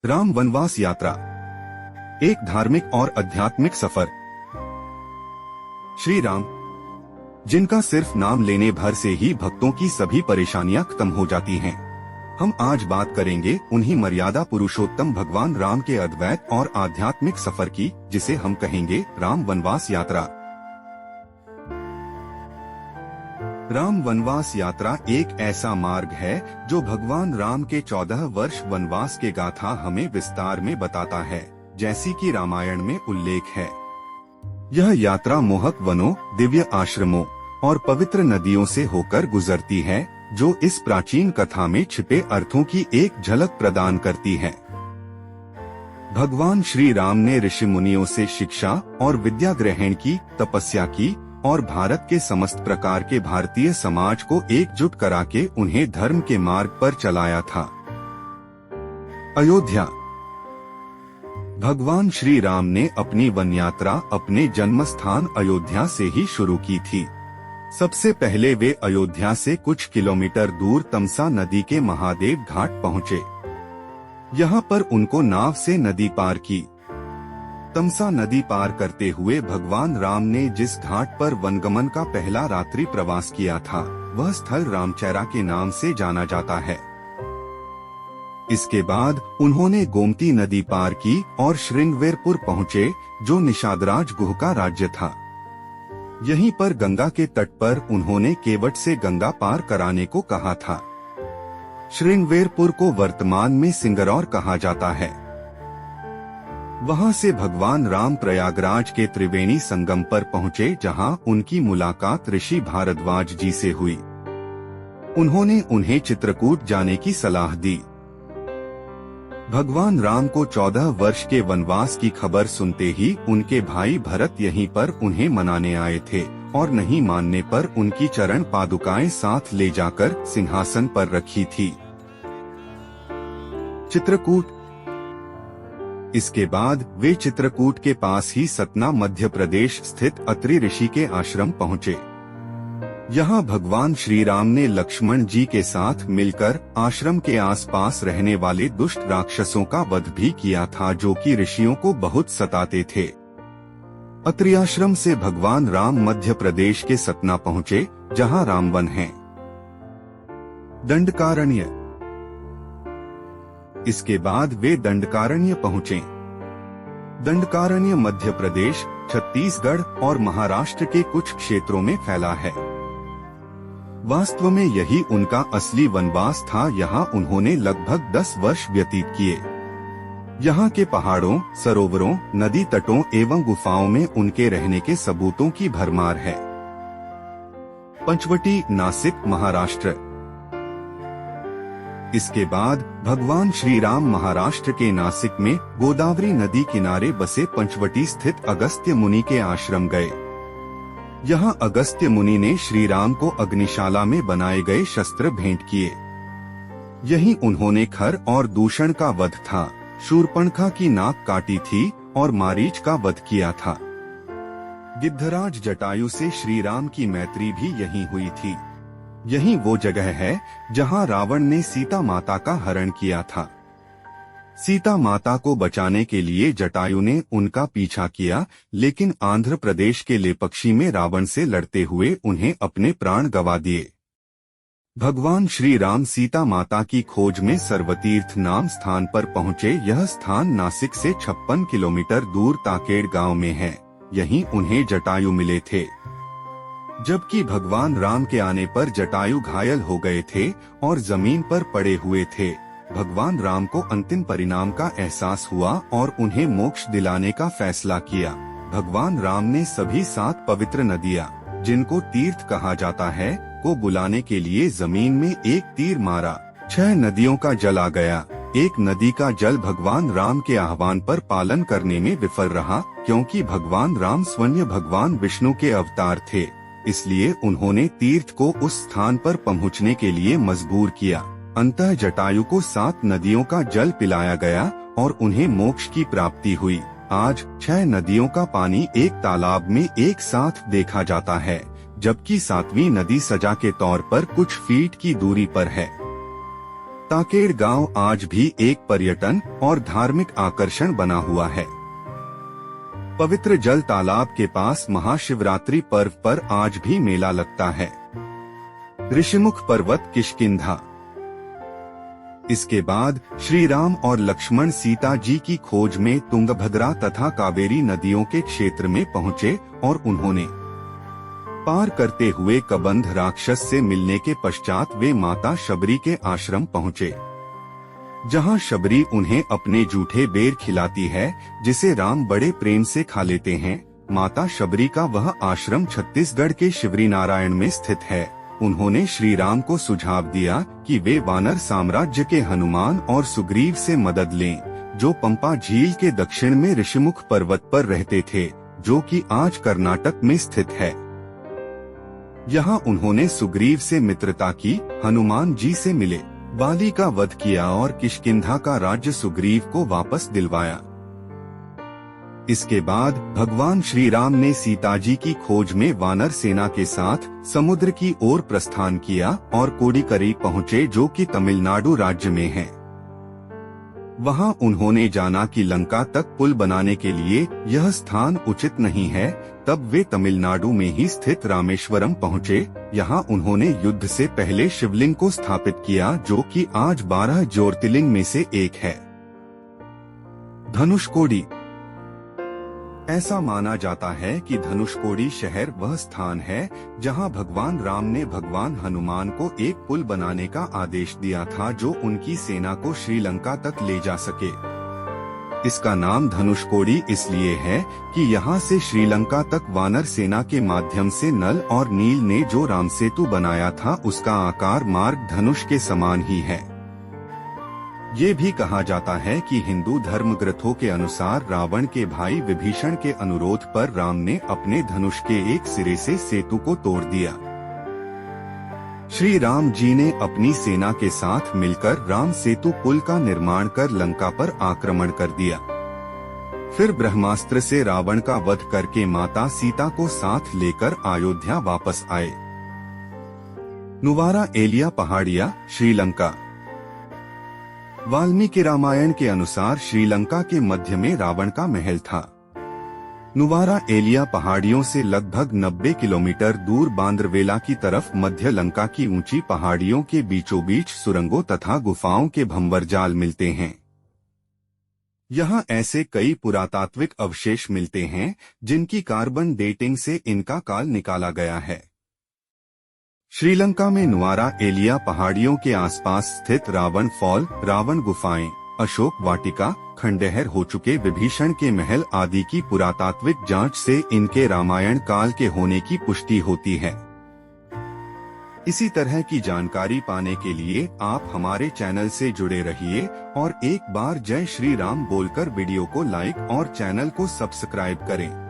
राम वनवास यात्रा, एक धार्मिक और आध्यात्मिक सफर। श्री राम, जिनका सिर्फ नाम लेने भर से ही भक्तों की सभी परेशानियां खत्म हो जाती हैं। हम आज बात करेंगे उन्हीं मर्यादा पुरुषोत्तम भगवान राम के अद्वैत और आध्यात्मिक सफर की, जिसे हम कहेंगे राम वनवास यात्रा। राम वनवास यात्रा एक ऐसा मार्ग है जो भगवान राम के 14 वर्ष वनवास के गाथा हमें विस्तार में बताता है, जैसी कि रामायण में उल्लेख है। यह यात्रा मोहक वनों, दिव्य आश्रमों और पवित्र नदियों से होकर गुजरती है, जो इस प्राचीन कथा में छिपे अर्थों की एक झलक प्रदान करती है। भगवान श्री राम ने ऋषि मुनियों से शिक्षा और विद्या ग्रहण की, तपस्या की और भारत के समस्त प्रकार के भारतीय समाज को एकजुट करा के उन्हें धर्म के मार्ग पर चलाया था। अयोध्या। भगवान श्री राम ने अपनी वन यात्रा अपने जन्म स्थान अयोध्या से ही शुरू की थी। सबसे पहले वे अयोध्या से कुछ किलोमीटर दूर तमसा नदी के महादेव घाट पहुँचे। यहाँ पर उनको नाव से नदी पार की। तमसा नदी पार करते हुए भगवान राम ने जिस घाट पर वनगमन का पहला रात्रि प्रवास किया था, वह स्थल रामचैरा के नाम से जाना जाता है। इसके बाद उन्होंने गोमती नदी पार की और श्रृंगवेरपुर पहुँचे, जो निषादराज गुह का राज्य था। यहीं पर गंगा के तट पर उन्होंने केवट से गंगा पार कराने को कहा था। श्रृंगवेरपुर को वर्तमान में सिंगरौर कहा जाता है। वहां से भगवान राम प्रयागराज के त्रिवेणी संगम पर पहुंचे, जहां उनकी मुलाकात ऋषि भारद्वाज जी से हुई। उन्होंने उन्हें चित्रकूट जाने की सलाह दी। भगवान राम को 14 वर्ष के वनवास की खबर सुनते ही उनके भाई भरत यहीं पर उन्हें मनाने आए थे और नहीं मानने पर उनकी चरण पादुकाएं साथ ले जाकर सिंहासन पर रखी थी। चित्रकूट। इसके बाद वे चित्रकूट के पास ही सतना मध्य प्रदेश स्थित अत्रि ऋषि के आश्रम पहुँचे। यहाँ भगवान श्री राम ने लक्ष्मण जी के साथ मिलकर आश्रम के आसपास रहने वाले दुष्ट राक्षसों का वध भी किया था, जो कि ऋषियों को बहुत सताते थे। अत्रि आश्रम से भगवान राम मध्य प्रदेश के सतना पहुँचे, जहाँ रामवन है। दंडकारण्य। इसके बाद वे दंडकारण्य पहुँचे। दंडकारण्य मध्य प्रदेश, छत्तीसगढ़ और महाराष्ट्र के कुछ क्षेत्रों में फैला है। वास्तव में यही उनका असली वनवास था। यहाँ उन्होंने लगभग 10 वर्ष व्यतीत किए। यहाँ के पहाड़ों, सरोवरों, नदी तटों एवं गुफाओं में उनके रहने के सबूतों की भरमार है। पंचवटी, नासिक, महाराष्ट्र। इसके बाद भगवान श्री राम महाराष्ट्र के नासिक में गोदावरी नदी किनारे बसे पंचवटी स्थित अगस्त्य मुनि के आश्रम गए। यहाँ अगस्त्य मुनि ने श्री राम को अग्निशाला में बनाए गए शस्त्र भेंट किए। यहीं उन्होंने खर और दूषण का वध था, शूर्पणखा की नाक काटी थी और मारीच का वध किया था। गिद्धराज जटायु से श्री राम की मैत्री भी यहीं हुई थी। यही वो जगह है जहां रावण ने सीता माता का हरण किया था। सीता माता को बचाने के लिए जटायु ने उनका पीछा किया, लेकिन आंध्र प्रदेश के लेपक्षी में रावण से लड़ते हुए उन्हें अपने प्राण गंवा दिए। भगवान श्री राम सीता माता की खोज में सर्वतीर्थ नाम स्थान पर पहुँचे। यह स्थान नासिक से 56 किलोमीटर दूर ताकेड़ गांव में है। यहीं उन्हें जटायु मिले थे। जबकि भगवान राम के आने पर जटायु घायल हो गए थे और जमीन पर पड़े हुए थे। भगवान राम को अंतिम परिणाम का एहसास हुआ और उन्हें मोक्ष दिलाने का फैसला किया। भगवान राम ने सभी 7 पवित्र नदियाँ, जिनको तीर्थ कहा जाता है, को बुलाने के लिए जमीन में एक तीर मारा। 6 नदियों का जल आ गया। एक नदी का जल भगवान राम के आह्वान पर पालन करने में विफल रहा, क्योंकि भगवान राम स्वयं भगवान विष्णु के अवतार थे। इसलिए उन्होंने तीर्थ को उस स्थान पर पहुंचने के लिए मजबूर किया। अंततः जटायु को 7 नदियों का जल पिलाया गया और उन्हें मोक्ष की प्राप्ति हुई। आज 6 नदियों का पानी एक तालाब में एक साथ देखा जाता है, जबकि 7वीं नदी सजा के तौर पर कुछ फीट की दूरी पर है। ताकेड़ गांव आज भी एक पर्यटन और धार्मिक आकर्षण बना हुआ है। पवित्र जल तालाब के पास महाशिवरात्रि पर्व पर आज भी मेला लगता है। ऋषिमुख पर्वत किष्किंधा। इसके बाद श्री राम और लक्ष्मण सीता जी की खोज में तुंगभद्रा तथा कावेरी नदियों के क्षेत्र में पहुँचे और उन्होंने पार करते हुए कबंध राक्षस से मिलने के पश्चात वे माता शबरी के आश्रम पहुँचे, जहाँ शबरी उन्हें अपने जूठे बेर खिलाती है जिसे राम बड़े प्रेम से खा लेते हैं। माता शबरी का वह आश्रम छत्तीसगढ़ के शिवरी नारायण में स्थित है। उन्होंने श्री राम को सुझाव दिया कि वे वानर साम्राज्य के हनुमान और सुग्रीव से मदद लें, जो पंपा झील के दक्षिण में ऋषिमुख पर्वत पर रहते थे, जो कि आज कर्नाटक में स्थित है। यहाँ उन्होंने सुग्रीव से मित्रता की, हनुमान जी से मिले, वाली का वध किया और किष्किंधा का राज्य सुग्रीव को वापस दिलवाया। इसके बाद भगवान श्री राम ने सीता जी की खोज में वानर सेना के साथ समुद्र की ओर प्रस्थान किया और कोडिकरी पहुँचे, जो कि तमिलनाडु राज्य में है। वहां उन्होंने जाना कि लंका तक पुल बनाने के लिए यह स्थान उचित नहीं है। तब वे तमिलनाडु में ही स्थित रामेश्वरम पहुँचे। यहाँ उन्होंने युद्ध से पहले शिवलिंग को स्थापित किया, जो कि आज 12 ज्योतिर्लिंग में से एक है। धनुषकोडी। ऐसा माना जाता है कि धनुषकोडी शहर वह स्थान है जहां भगवान राम ने भगवान हनुमान को एक पुल बनाने का आदेश दिया था, जो उनकी सेना को श्रीलंका तक ले जा सके। इसका नाम धनुषकोडी इसलिए है कि यहां से श्रीलंका तक वानर सेना के माध्यम से नल और नील ने जो राम सेतु बनाया था, उसका आकार मार्ग धनुष के समान ही है। ये भी कहा जाता है कि हिंदू धर्म ग्रंथों के अनुसार रावण के भाई विभीषण के अनुरोध पर राम ने अपने धनुष के एक सिरे से सेतु को तोड़ दिया। श्री राम जी ने अपनी सेना के साथ मिलकर राम सेतु पुल का निर्माण कर लंका पर आक्रमण कर दिया। फिर ब्रह्मास्त्र से रावण का वध करके माता सीता को साथ लेकर अयोध्या वापस आए। नुवारा एलिया पहाड़िया, श्रीलंका। वाल्मीकि रामायण के अनुसार श्रीलंका के मध्य में रावण का महल था। नुवारा एलिया पहाड़ियों से लगभग 90 किलोमीटर दूर बांद्रवेला की तरफ मध्य लंका की ऊंची पहाड़ियों के बीचों बीच सुरंगों तथा गुफाओं के भंवर जाल मिलते हैं। यहाँ ऐसे कई पुरातात्विक अवशेष मिलते हैं जिनकी कार्बन डेटिंग से इनका काल निकाला गया है। श्रीलंका में नुवारा एलिया पहाड़ियों के आसपास स्थित रावण फॉल, रावण गुफाएं, अशोक वाटिका, खंडहर हो चुके विभीषण के महल आदि की पुरातात्विक जांच से इनके रामायण काल के होने की पुष्टि होती है। इसी तरह की जानकारी पाने के लिए आप हमारे चैनल से जुड़े रहिए और एक बार जय श्री राम बोलकर वीडियो को लाइक और चैनल को सब्सक्राइब करें।